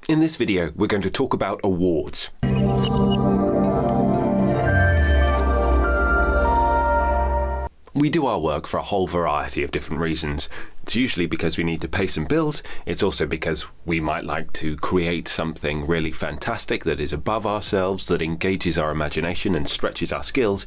In this video, we're going to talk about awards. We do our work for a whole variety of different reasons. It's usually because we need to pay some bills. It's also because we might like to create something really fantastic that is above ourselves, that engages our imagination and stretches our skills.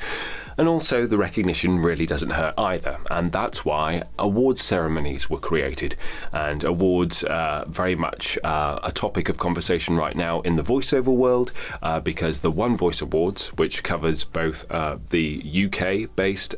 And also the recognition really doesn't hurt either. And that's why awards ceremonies were created. And awards very much a topic of conversation right now in the voiceover world because the One Voice Awards, which covers both the UK-based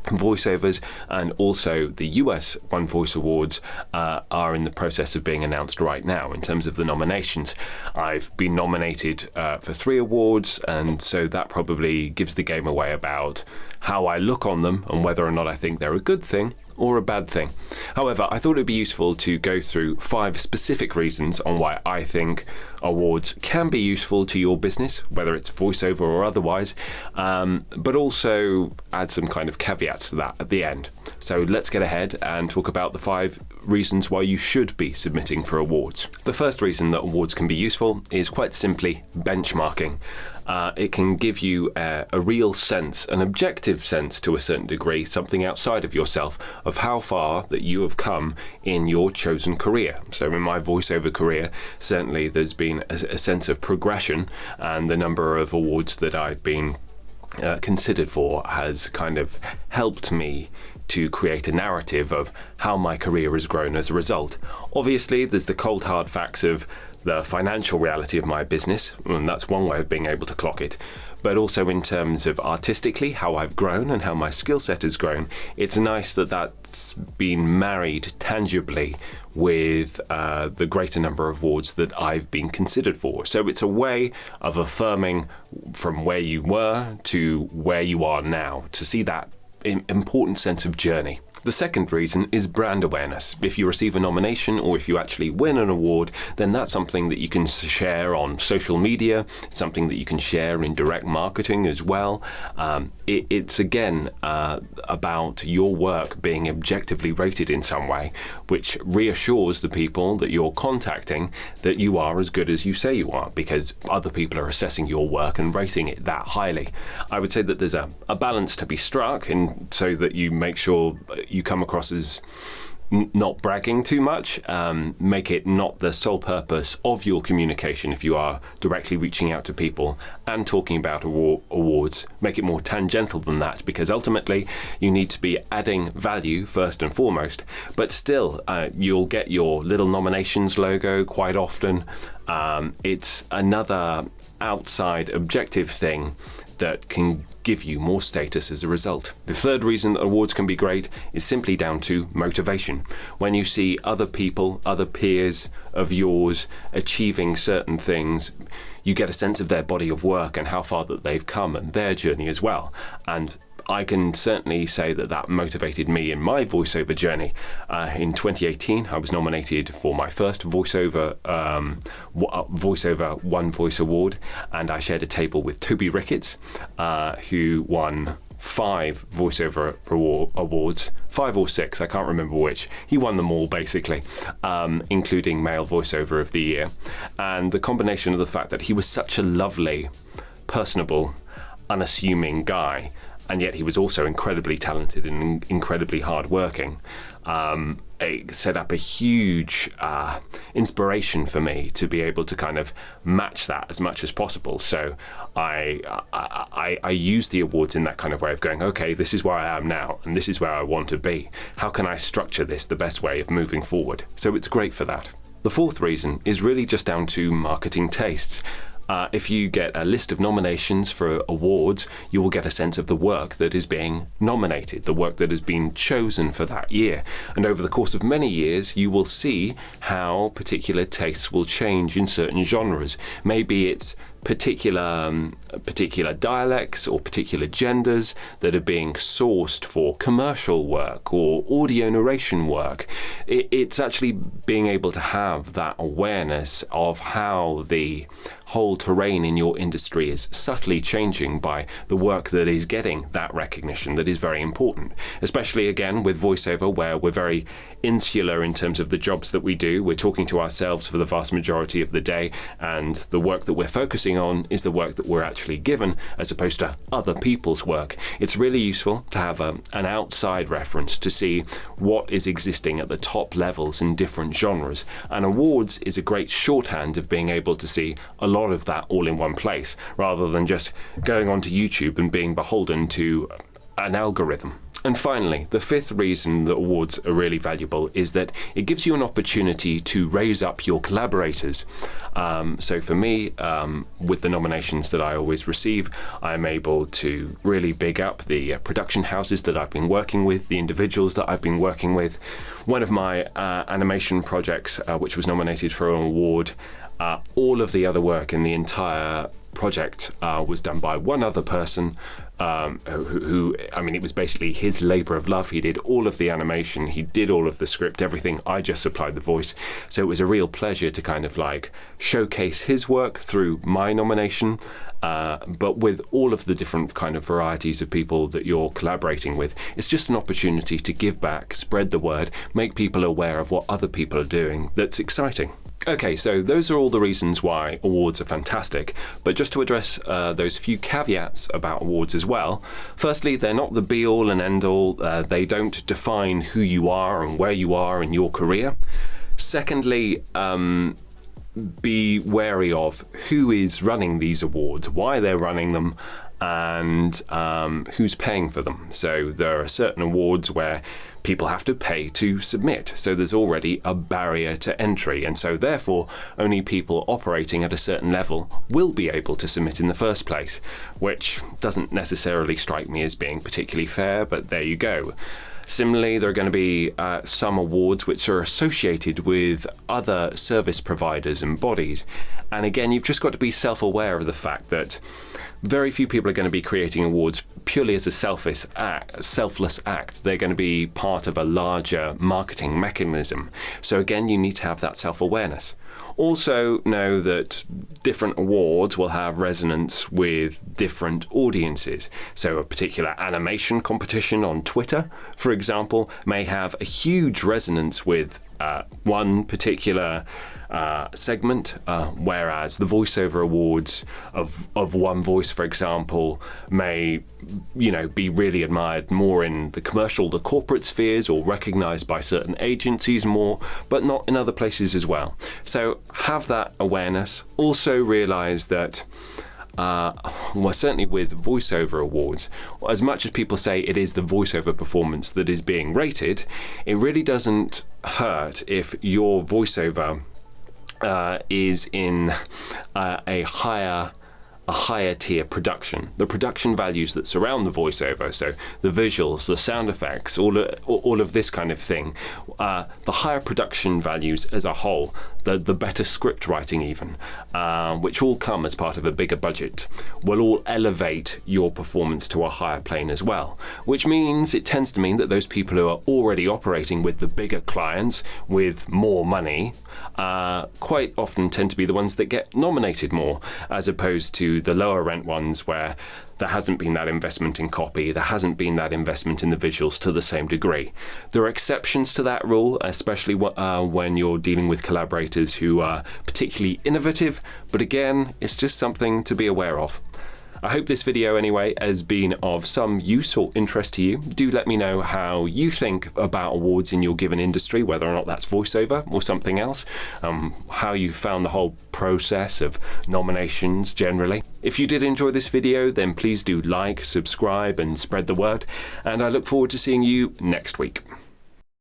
voiceovers and also the US One Voice Awards are in the process of being announced right now in terms of the nominations. I've been nominated for 3 awards, and so that probably gives the game away about how I look on them and whether or not I think they're a good thing or a bad thing. However, I thought it'd be useful to go through 5 specific reasons on why I think awards can be useful to your business, whether it's voiceover or otherwise, but also add some kind of caveats to that at the end. So let's get ahead and talk about the 5 reasons why you should be submitting for awards. The first reason that awards can be useful is quite simply benchmarking. It can give you a real sense, an objective sense to a certain degree, something outside of yourself, of how far that you have come in your chosen career. So in my voiceover career, certainly there's been a sense of progression, and the number of awards that I've been considered for has kind of helped me to create a narrative of how my career has grown as a result. Obviously, there's the cold hard facts of the financial reality of my business, and that's one way of being able to clock it. But also in terms of artistically, how I've grown and how my skill set has grown, it's nice that that's been married tangibly with the greater number of awards that I've been considered for. So it's a way of affirming from where you were to where you are now, to see that important sense of journey. The second reason is brand awareness. If you receive a nomination or if you actually win an award, then that's something that you can share on social media, something that you can share in direct marketing as well. It's again about your work being objectively rated in some way, which reassures the people that you're contacting that you are as good as you say you are, because other people are assessing your work and rating it that highly. I would say that there's a balance to be struck, and so that you make sure you come across as not bragging too much. Make it not the sole purpose of your communication if you are directly reaching out to people and talking about awards. Make it more tangential than that, because ultimately you need to be adding value first and foremost, but still you'll get your little nominations logo quite often. It's another outside objective thing that can give you more status as a result. The third reason that awards can be great is simply down to motivation. When you see other people, other peers of yours achieving certain things, you get a sense of their body of work and how far that they've come and their journey as well. And I can certainly say that that motivated me in my voiceover journey. In 2018, I was nominated for my first voiceover One Voice Award, and I shared a table with Toby Ricketts, who won 5 voiceover awards, 5 or 6, I can't remember which. He won them all basically, including Male Voiceover of the Year. And the combination of the fact that he was such a lovely, personable, unassuming guy, and yet he was also incredibly talented and incredibly hardworking. It set up a huge inspiration for me to be able to kind of match that as much as possible. So I use the awards in that kind of way of going, okay, this is where I am now, and this is where I want to be. How can I structure this the best way of moving forward? So it's great for that. The fourth reason is really just down to marketing tastes. If you get a list of nominations for awards, you will get a sense of the work that is being nominated, the work that has been chosen for that year. And over the course of many years, you will see how particular tastes will change in certain genres. Maybe it's particular dialects or particular genders that are being sourced for commercial work or audio narration work. It's actually being able to have that awareness of how the whole terrain in your industry is subtly changing by the work that is getting that recognition that is very important, especially again with voiceover, where we're very insular in terms of the jobs that we do. We're talking to ourselves for the vast majority of the day, and the work that we're focusing on is the work that we're actually given as opposed to other people's work. It's really useful to have an outside reference to see what is existing at the top levels in different genres, and awards is a great shorthand of being able to see a lot of that all in one place, rather than just going onto YouTube and being beholden to an algorithm. And finally, the fifth reason that awards are really valuable is that it gives you an opportunity to raise up your collaborators. So for me, with the nominations that I always receive, I'm able to really big up the production houses that I've been working with, the individuals that I've been working with. One of my animation projects, which was nominated for an award, all of the other work in the entire project was done by one other person who, I mean, it was basically his labor of love. He did all of the animation, he did all of the script, everything. I just supplied the voice. So it was a real pleasure to kind of like showcase his work through my nomination, but with all of the different kind of varieties of people that you're collaborating with. It's just an opportunity to give back, spread the word, make people aware of what other people are doing that's exciting. Okay, so those are all the reasons why awards are fantastic, but just to address those few caveats about awards as well. Firstly, they're not the be-all and end-all. They don't define who you are and where you are in your career. Secondly, be wary of who is running these awards, why they're running them, and who's paying for them. So there are certain awards where people have to pay to submit, so there's already a barrier to entry, and so therefore only people operating at a certain level will be able to submit in the first place, which doesn't necessarily strike me as being particularly fair, but there you go. Similarly, there are going to be some awards which are associated with other service providers and bodies, and again, you've just got to be self-aware of the fact that very few people are going to be creating awards purely as a selfless act. They're going to be part of a larger marketing mechanism. So again, you need to have that self-awareness. Also know that different awards will have resonance with different audiences. So a particular animation competition on Twitter, for example, may have a huge resonance with one particular segment, whereas the voiceover awards of One Voice, for example, may be really admired more in the commercial, the corporate spheres, or recognized by certain agencies more, but not in other places as well. So have that awareness. Also realize that well, certainly with voiceover awards, as much as people say it is the voiceover performance that is being rated, it really doesn't hurt if your voiceover is in a higher tier production. The production values that surround the voiceover, so the visuals, the sound effects, all of this kind of thing, the higher production values as a whole, the better script writing even, which all come as part of a bigger budget, will all elevate your performance to a higher plane as well, which means it tends to mean that those people who are already operating with the bigger clients with more money quite often tend to be the ones that get nominated more, as opposed to the lower rent ones where there hasn't been that investment in copy, there hasn't been that investment in the visuals to the same degree. There are exceptions to that rule, especially when you're dealing with collaborators who are particularly innovative, but again, it's just something to be aware of. I hope this video anyway has been of some use or interest to you. Do let me know how you think about awards in your given industry, whether or not that's voiceover or something else, how you found the whole process of nominations generally. If you did enjoy this video, then please do like, subscribe and spread the word, and I look forward to seeing you next week.